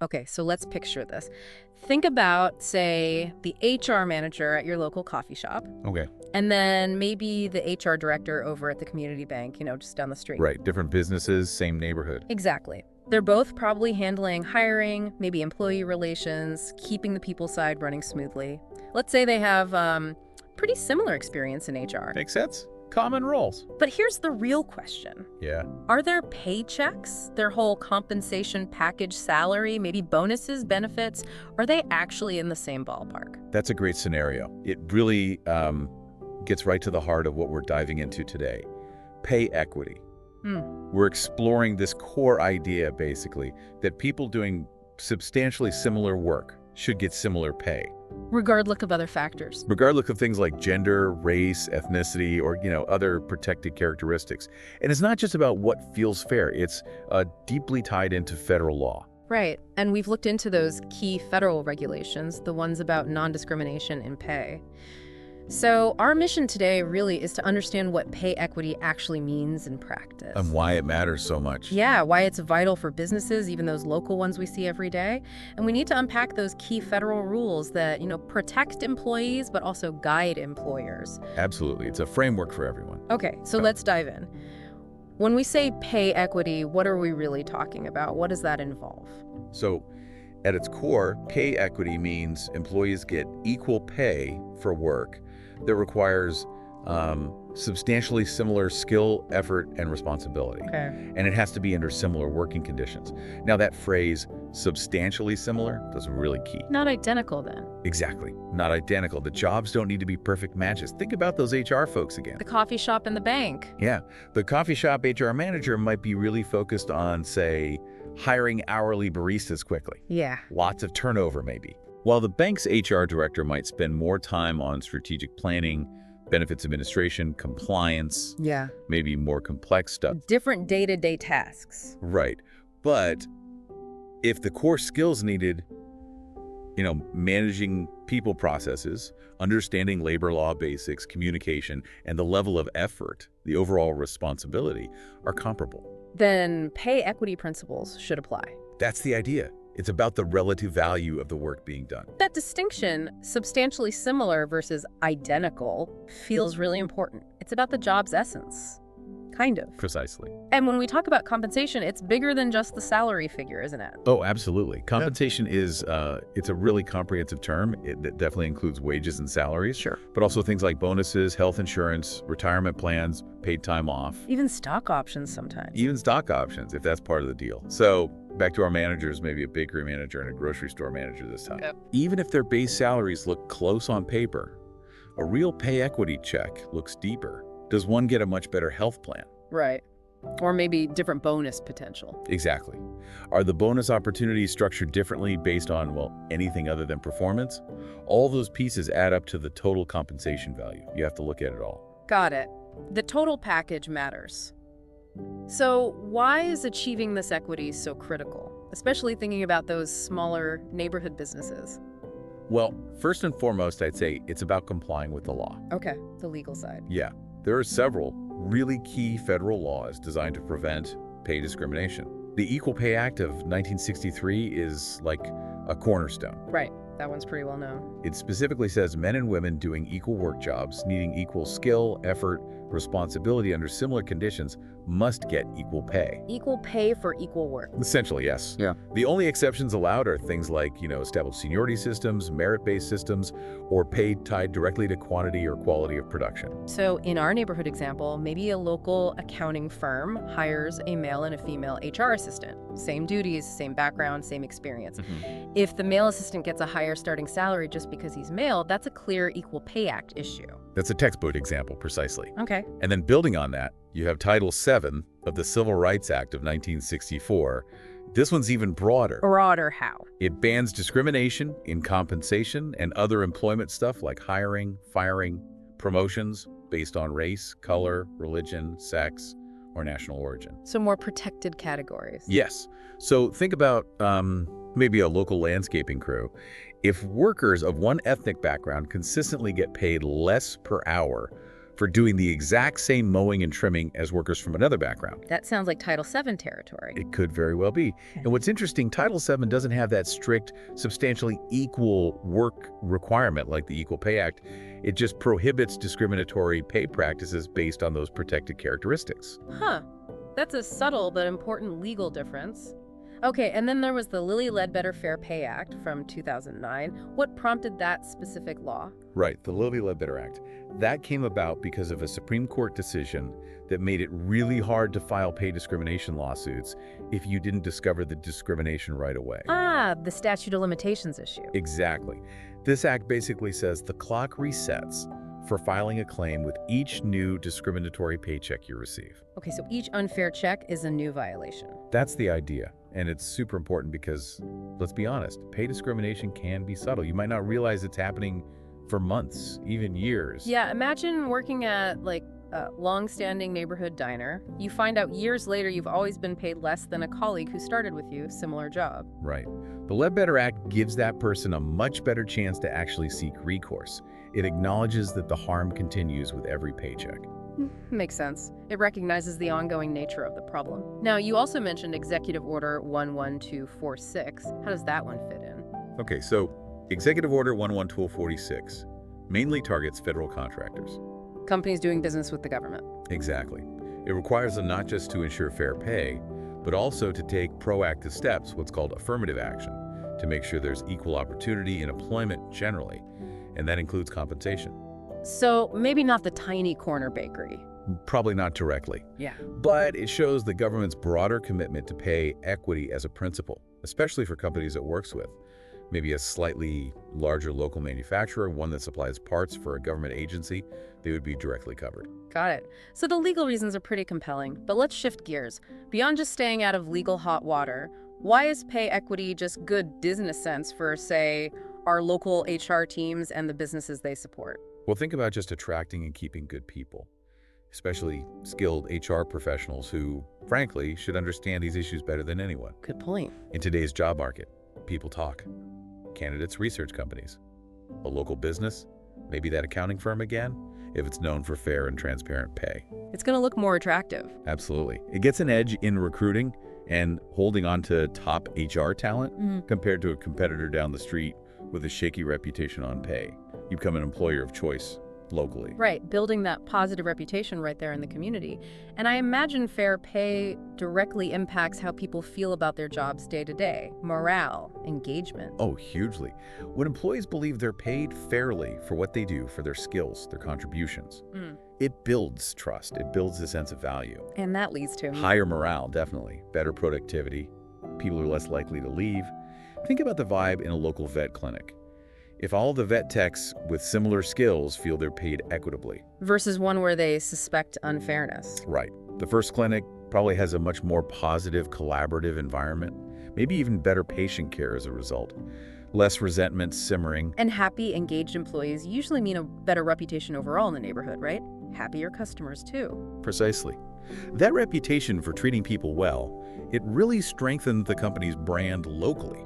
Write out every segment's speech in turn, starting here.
Okay, so let's picture this. Think about, say, the HR manager at your local coffee shop, Okay. and then maybe the HR director over at the community bank, just down the street. Right. Different businesses, same neighborhood. Exactly. They're both probably handling hiring, maybe employee relations, keeping the people side running smoothly. Let's say they have pretty similar experience in HR. Makes sense. Common roles. But here's the real question. Yeah. Are their paychecks, their whole compensation package, salary, maybe bonuses, benefits, are they actually in the same ballpark? That's a great scenario. It really gets right to the heart of what we're diving into today. Pay equity. We're exploring this core idea, basically, that people doing substantially similar work should get similar pay. Regardless of other factors. Regardless of things like gender, race, ethnicity, or other protected characteristics. And it's not just about what feels fair. It's deeply tied into federal law. Right. And we've looked into those key federal regulations, the ones about non-discrimination in pay. So our mission today really is to understand what pay equity actually means in practice. And why it matters so much. Yeah, why it's vital for businesses, even those local ones we see every day. And we need to unpack those key federal rules that, protect employees, but also guide employers. Absolutely. It's a framework for everyone. Okay, so let's dive in. When we say pay equity, what are we really talking about? What does that involve? So at its core, pay equity means employees get equal pay for work that requires substantially similar skill, effort, and responsibility. Okay. And it has to be under similar working conditions. Now that phrase, substantially similar, is really key. Not identical then. Exactly. Not identical. The jobs don't need to be perfect matches. Think about those HR folks again. The coffee shop and the bank. Yeah. The coffee shop HR manager might be really focused on, say, hiring hourly baristas quickly. Yeah. Lots of turnover, maybe. While the bank's HR director might spend more time on strategic planning, benefits administration, compliance, Yeah. maybe more complex stuff. Different day-to-day tasks. Right. But if the core skills needed, managing people processes, understanding labor law basics, communication, and the level of effort, the overall responsibility, are comparable. Then pay equity principles should apply. That's the idea. It's about the relative value of the work being done. That distinction, substantially similar versus identical, feels really important. It's about the job's essence. Kind of. Precisely. And when we talk about compensation, it's bigger than just the salary figure, isn't it? Oh, absolutely. Compensation is, it's a really comprehensive term. It definitely includes wages and salaries. Sure. But also things like bonuses, health insurance, retirement plans, paid time off. Even stock options sometimes. Even stock options, if that's part of the deal. So back to our managers, maybe a bakery manager and a grocery store manager this time. Yep. Even if their base salaries look close on paper, a real pay equity check looks deeper. Does one get a much better health plan? Right. Or maybe different bonus potential. Exactly. Are the bonus opportunities structured differently based on, anything other than performance? All those pieces add up to the total compensation value. You have to look at it all. Got it. The total package matters. So why is achieving this equity so critical, especially thinking about those smaller neighborhood businesses? Well, first and foremost, I'd say it's about complying with the law. Okay, the legal side. Yeah, there are several really key federal laws designed to prevent pay discrimination. The Equal Pay Act of 1963 is like a cornerstone. Right, that one's pretty well known. It specifically says men and women doing equal work jobs, needing equal skill, effort, responsibility under similar conditions must get equal pay. Equal pay for equal work. Essentially, yes. Yeah. The only exceptions allowed are things like, established seniority systems, merit-based systems, or pay tied directly to quantity or quality of production. So in our neighborhood example, maybe a local accounting firm hires a male and a female HR assistant. Same duties, same background, same experience. If the male assistant gets a higher starting salary just because he's male, that's a clear Equal Pay Act issue. That's a textbook example, precisely. Okay. And then building on that, you have Title VII of the Civil Rights Act of 1964. This one's even broader. Broader how? It bans discrimination in compensation and other employment stuff like hiring, firing, promotions based on race, color, religion, sex, or national origin. So more protected categories. Yes. So think about maybe a local landscaping crew. If workers of one ethnic background consistently get paid less per hour for doing the exact same mowing and trimming as workers from another background. That sounds like Title VII territory. It could very well be. And what's interesting, Title VII doesn't have that strict, substantially equal work requirement like the Equal Pay Act. It just prohibits discriminatory pay practices based on those protected characteristics. Huh. That's a subtle but important legal difference. Okay, and then there was the Lilly Ledbetter Fair Pay Act from 2009. What prompted that specific law? Right, the Lilly Ledbetter Act. That came about because of a Supreme Court decision that made it really hard to file pay discrimination lawsuits if you didn't discover the discrimination right away. Ah, the statute of limitations issue. Exactly. This act basically says the clock resets for filing a claim with each new discriminatory paycheck you receive. Okay, so each unfair check is a new violation. That's the idea. And it's super important because, let's be honest, pay discrimination can be subtle. You might not realize it's happening for months, even years. Yeah, imagine working at a long-standing neighborhood diner. You find out years later you've always been paid less than a colleague who started with you, similar job. Right. The Ledbetter Act gives that person a much better chance to actually seek recourse. It acknowledges that the harm continues with every paycheck. Makes sense. It recognizes the ongoing nature of the problem. Now, you also mentioned Executive Order 11246. How does that one fit in? Okay, so Executive Order 11246 mainly targets federal contractors. Companies doing business with the government. Exactly. It requires them not just to ensure fair pay, but also to take proactive steps, what's called affirmative action, to make sure there's equal opportunity in employment generally, and that includes compensation. So maybe not the tiny corner bakery. Probably not directly. Yeah. But it shows the government's broader commitment to pay equity as a principle, especially for companies it works with. Maybe a slightly larger local manufacturer, one that supplies parts for a government agency, they would be directly covered. Got it. So the legal reasons are pretty compelling, but let's shift gears. Beyond just staying out of legal hot water, why is pay equity just good business sense for, say, our local HR teams and the businesses they support? Well, think about just attracting and keeping good people, especially skilled HR professionals who, frankly, should understand these issues better than anyone. Good point. In today's job market, people talk. Candidates research companies. A local business, maybe that accounting firm again, if it's known for fair and transparent pay. It's going to look more attractive. Absolutely. It gets an edge in recruiting and holding on to top HR talent compared to a competitor down the street with a shaky reputation on pay. You become an employer of choice locally. Right, building that positive reputation right there in the community. And I imagine fair pay directly impacts how people feel about their jobs day to day. Morale, engagement. Oh, hugely. When employees believe they're paid fairly for what they do, for their skills, their contributions, it builds trust. It builds a sense of value. And that leads to higher morale, definitely. Better productivity. People are less likely to leave. Think about the vibe in a local vet clinic. If all the vet techs with similar skills feel they're paid equitably. Versus one where they suspect unfairness. Right. The first clinic probably has a much more positive, collaborative environment. Maybe even better patient care as a result. Less resentment simmering. And happy, engaged employees usually mean a better reputation overall in the neighborhood, right? Happier customers, too. Precisely. That reputation for treating people well, it really strengthens the company's brand locally.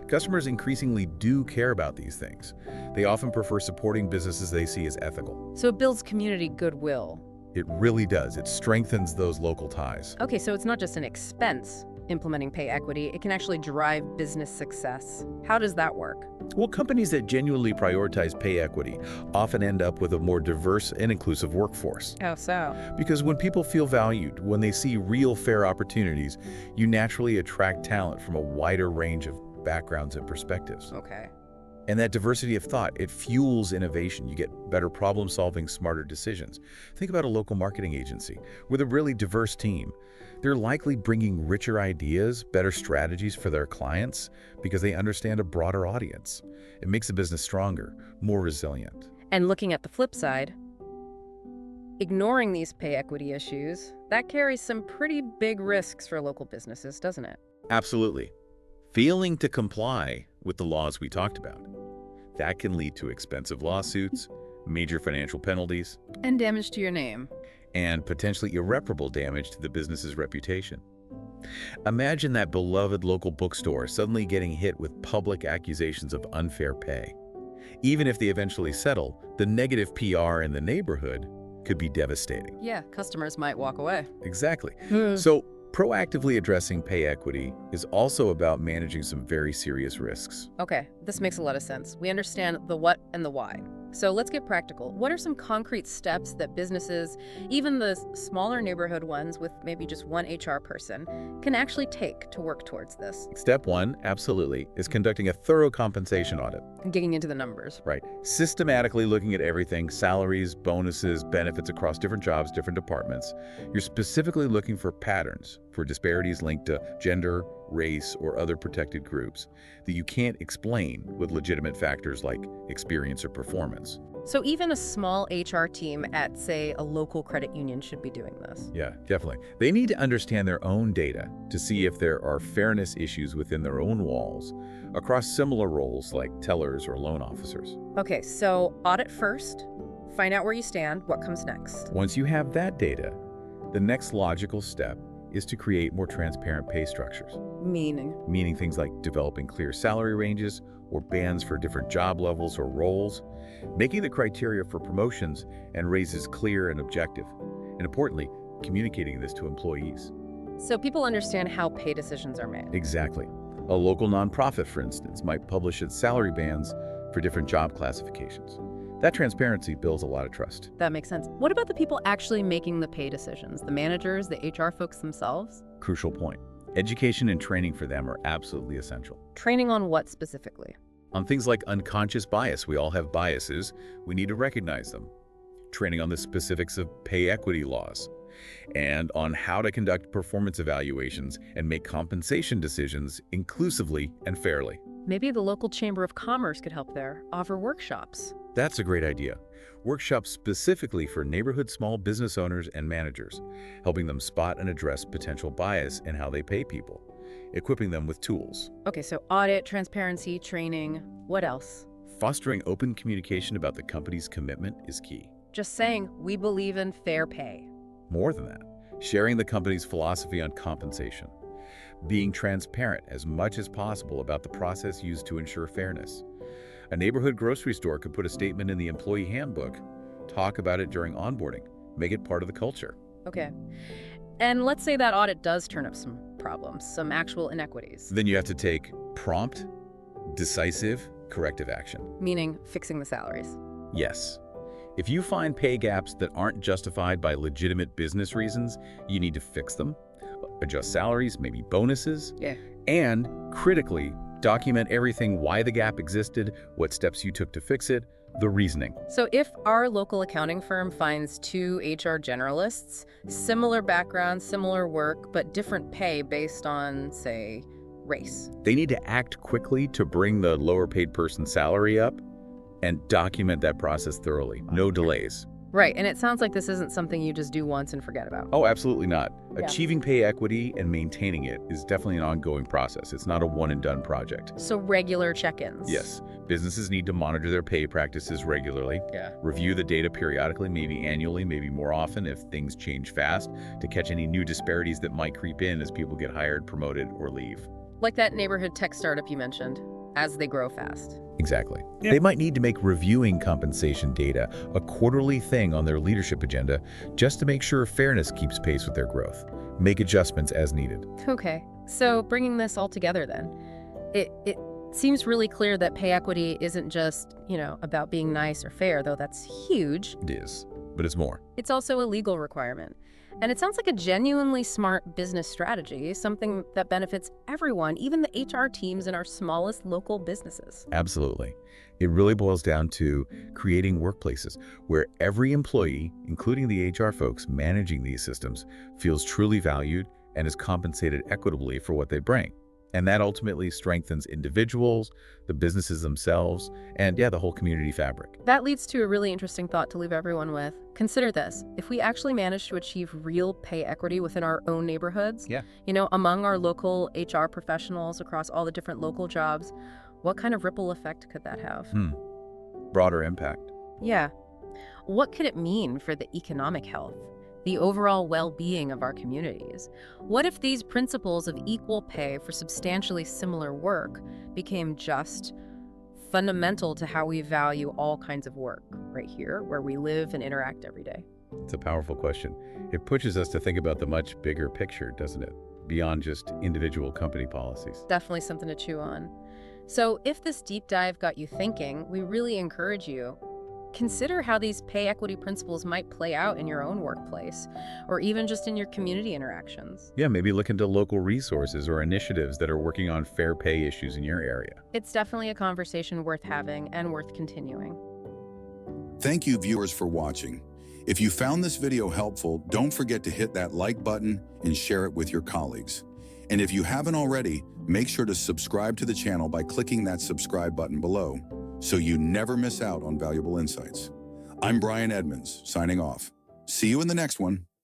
Customers increasingly do care about these things. They often prefer supporting businesses they see as ethical. So it builds community goodwill. It really does. It strengthens those local ties. Okay, so it's not just an expense implementing pay equity. It can actually drive business success. How does that work? Well, companies that genuinely prioritize pay equity often end up with a more diverse and inclusive workforce. How so? Because when people feel valued, when they see real fair opportunities, you naturally attract talent from a wider range of backgrounds and perspectives. Okay. And that diversity of thought, it fuels innovation. You get better problem solving, smarter decisions. Think about a local marketing agency with a really diverse team. They're likely bringing richer ideas, better strategies for their clients because they understand a broader audience. It makes the business stronger, more resilient. And looking at the flip side, ignoring these pay equity issues, that carries some pretty big risks for local businesses, doesn't it? Absolutely. Failing to comply with the laws we talked about. That can lead to expensive lawsuits, major financial penalties, and damage to your name. And potentially irreparable damage to the business's reputation. Imagine that beloved local bookstore suddenly getting hit with public accusations of unfair pay. Even if they eventually settle, the negative PR in the neighborhood could be devastating. Yeah, customers might walk away. Exactly. So proactively addressing pay equity is also about managing some very serious risks. Okay, this makes a lot of sense. We understand the what and the why. So let's get practical. What are some concrete steps that businesses, even the smaller neighborhood ones with maybe just one HR person, can actually take to work towards this? Step one, absolutely, is conducting a thorough compensation audit. Digging into the numbers. Right. Systematically looking at everything, salaries, bonuses, benefits across different jobs, different departments. You're specifically looking for patterns, for disparities linked to gender, race, or other protected groups that you can't explain with legitimate factors like experience or performance. So even a small HR team at, say, a local credit union should be doing this. Yeah, definitely. They need to understand their own data to see if there are fairness issues within their own walls across similar roles like tellers or loan officers. Okay, so audit first, find out where you stand, what comes next? Once you have that data, the next logical step is to create more transparent pay structures. Meaning Things like developing clear salary ranges or bands for different job levels or roles, making the criteria for promotions and raises clear and objective, and importantly, communicating this to employees. so people understand how pay decisions are made. Exactly. A local nonprofit, for instance, might publish its salary bands for different job classifications. That transparency builds a lot of trust. That makes sense. What about the people actually making the pay decisions? The managers, the HR folks themselves? Crucial point. Education and training for them are absolutely essential. Training on what specifically? On things like unconscious bias, we all have biases. We need to recognize them. Training on the specifics of pay equity laws, and on how to conduct performance evaluations and make compensation decisions inclusively and fairly. Maybe the local chamber of commerce could help there, offer workshops. That's a great idea. Workshops specifically for neighborhood small business owners and managers, helping them spot and address potential bias in how they pay people, equipping them with tools. Okay, so audit, transparency, training. What else? Fostering open communication about the company's commitment is key. Just saying, we believe in fair pay. More than that, sharing the company's philosophy on compensation. Being transparent as much as possible about the process used to ensure fairness. A neighborhood grocery store could put a statement in the employee handbook, talk about it during onboarding, make it part of the culture. Okay. And let's say that audit does turn up some problems, some actual inequities. Then you have to take prompt, decisive, corrective action. Meaning fixing the salaries. Yes. If you find pay gaps that aren't justified by legitimate business reasons, you need to fix them, adjust salaries, maybe bonuses, and critically, document everything: why the gap existed, what steps you took to fix it, the reasoning. So if our local accounting firm finds two HR generalists, similar background, similar work, but different pay based on, say, race. They need to act quickly to bring the lower paid person's salary up and document that process thoroughly. No delays. Right, and it sounds like this isn't something you just do once and forget about. Oh, absolutely not. Yeah. Achieving pay equity and maintaining it is definitely an ongoing process. It's not a one-and-done project. So regular check-ins. Yes. Businesses need to monitor their pay practices regularly, review the data periodically, maybe annually, maybe more often if things change fast, to catch any new disparities that might creep in as people get hired, promoted, or leave. Like that neighborhood tech startup you mentioned, as they grow fast. Exactly. They might need to make reviewing compensation data a quarterly thing on their leadership agenda just to make sure fairness keeps pace with their growth. Make adjustments as needed. Okay, so bringing this all together then, it seems really clear that pay equity isn't just, about being nice or fair, though that's huge. It is, but it's more. It's also a legal requirement. And it sounds like a genuinely smart business strategy, something that benefits everyone, even the HR teams in our smallest local businesses. Absolutely. It really boils down to creating workplaces where every employee, including the HR folks managing these systems, feels truly valued and is compensated equitably for what they bring. And that ultimately strengthens individuals, the businesses themselves, and the whole community fabric. That leads to a really interesting thought to leave everyone with. Consider this. If we actually manage to achieve real pay equity within our own neighborhoods, among our local HR professionals across all the different local jobs, what kind of ripple effect could that have? Broader impact. Yeah. What could it mean for the economic health, the overall well-being of our communities? What if these principles of equal pay for substantially similar work became just fundamental to how we value all kinds of work right here where we live and interact every day? It's a powerful question. It pushes us to think about the much bigger picture, doesn't it? Beyond just individual company policies. Definitely something to chew on. So if this deep dive got you thinking, we really encourage you. Consider how these pay equity principles might play out in your own workplace, or even just in your community interactions. Yeah, maybe look into local resources or initiatives that are working on fair pay issues in your area. It's definitely a conversation worth having and worth continuing. Thank you, viewers, for watching. If you found this video helpful, don't forget to hit that like button and share it with your colleagues. And if you haven't already, make sure to subscribe to the channel by clicking that subscribe button below, so you never miss out on valuable insights. I'm Brian Edmonds, signing off. See you in the next one.